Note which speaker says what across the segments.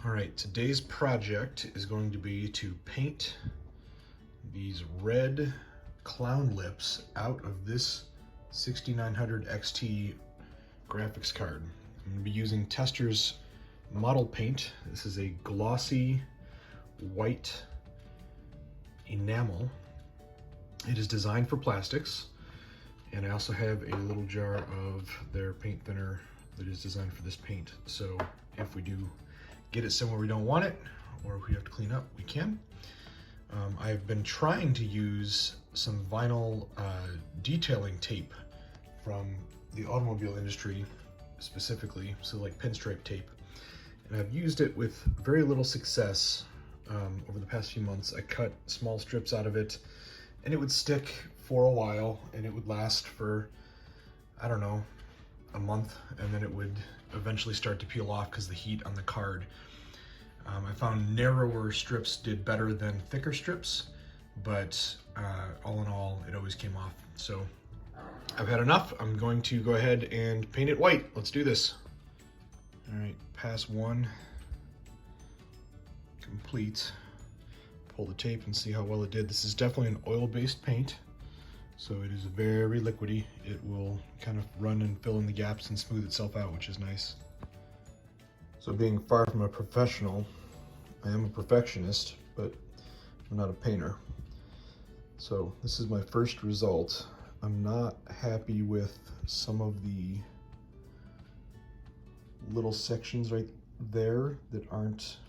Speaker 1: All right, today's project is going to be to paint these red clown lips out of this 6900 XT graphics card. I'm going to be using Testors model paint. This is a glossy white enamel. It is designed for plastics, and I also have a little jar of their paint thinner that is designed for this paint. So if we do get it somewhere we don't want it, or if we have to clean up, we can. I've been trying to use some vinyl detailing tape from the automobile industry specifically, so like Pinstripe tape, and I've used it with very little success over the past few months. I cut small strips out of it and it would stick for a while, and it would last for, I don't know, a month, and then it would eventually start to peel off because the heat on the card. I found narrower strips did better than thicker strips, but all in all, it always came off. So I've had enough. I'm going to go ahead and paint it white. Let's do this. All right, pass one complete. Pull the tape and see how well it did. This is definitely an oil-based paint, so it is very liquidy. It will kind of run and fill in the gaps and smooth itself out, which is nice. So being far from a professional, I am a perfectionist, but I'm not a painter. So this is my first result. I'm not happy with some of the little sections right there that aren't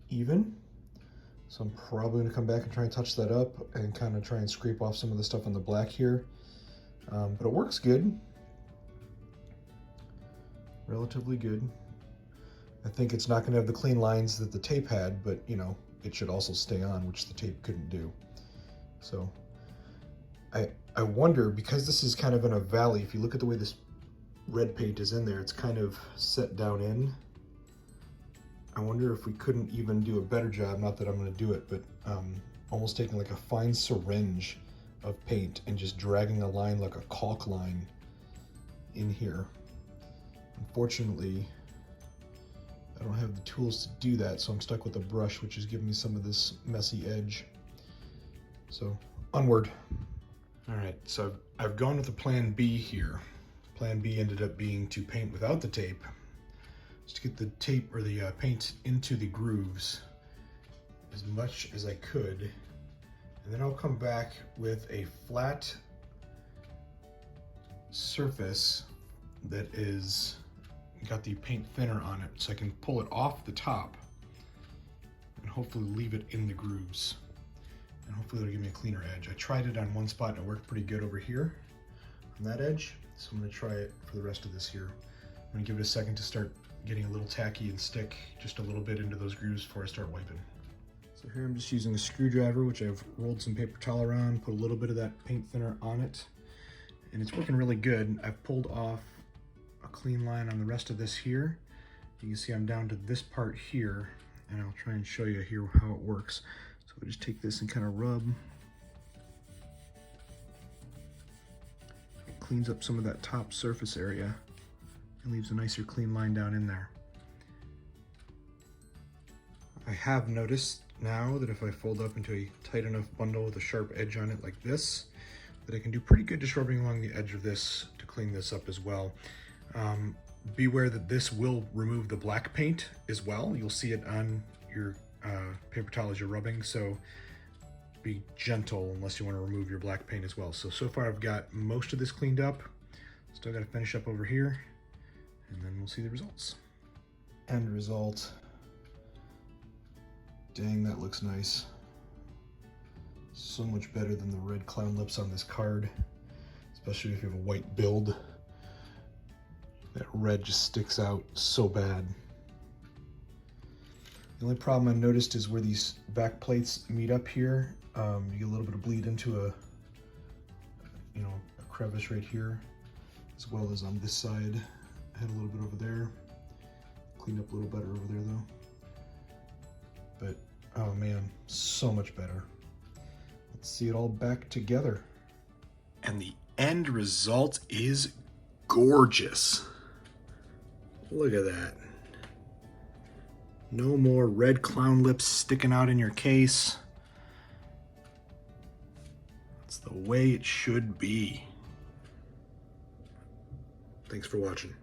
Speaker 1: even. So I'm probably gonna come back and try and touch that up and kind of try and scrape off some of the stuff on the black here. But it works good. Relatively good. I think it's not gonna have the clean lines that the tape had, but you know, it should also stay on, which the tape couldn't do. So I wonder, because this is kind of in a valley, if you look at the way this red paint is in there, it's kind of set down in. I wonder if we couldn't even do a better job, not that I'm gonna do it, but almost taking like a fine syringe of paint and just dragging a line like a caulk line in here. Unfortunately, I don't have the tools to do that, so I'm stuck with a brush, which is giving me some of this messy edge. So onward. All right, so I've gone with the plan B here. Plan B ended up being to paint without the tape, just to get the tape or the paint into the grooves as much as I could. And then I'll come back with a flat surface that is got the paint thinner on it, so I can pull it off the top and hopefully leave it in the grooves. And hopefully it'll give me a cleaner edge. I tried it on one spot and it worked pretty good over here on that edge. So I'm gonna try it for the rest of this here. I'm gonna give it a second to start getting a little tacky and stick just a little bit into those grooves before I start wiping. So here I'm just using a screwdriver, which I've rolled some paper towel around, put a little bit of that paint thinner on it, and it's working really good. I've pulled off a clean line on the rest of this here. You can see I'm down to this part here, and I'll try and show you here how it works. So I just take this and kind of rub. It cleans up some of that top surface area and leaves a nicer clean line down in there. I have noticed now that if I fold up into a tight enough bundle with a sharp edge on it like this, that I can do pretty good just rubbing along the edge of this to clean this up as well. Beware that this will remove the black paint as well. You'll see it on your paper towel as you're rubbing, so be gentle unless you want to remove your black paint as well. So far I've got most of this cleaned up. Still got to finish up over here, and then we'll see the results. End result. Dang, that looks nice. So much better than the red clown lips on this card, especially if you have a white build. That red just sticks out so bad. The only problem I've noticed is where these back plates meet up here. You get a little bit of bleed into a crevice right here, as well as on this side. I had a little bit over there. Cleaned up a little better over there though. But oh man, so much better. Let's see it all back together. And the end result is gorgeous. Look at that. No more red clown lips sticking out in your case. That's the way it should be. Thanks for watching.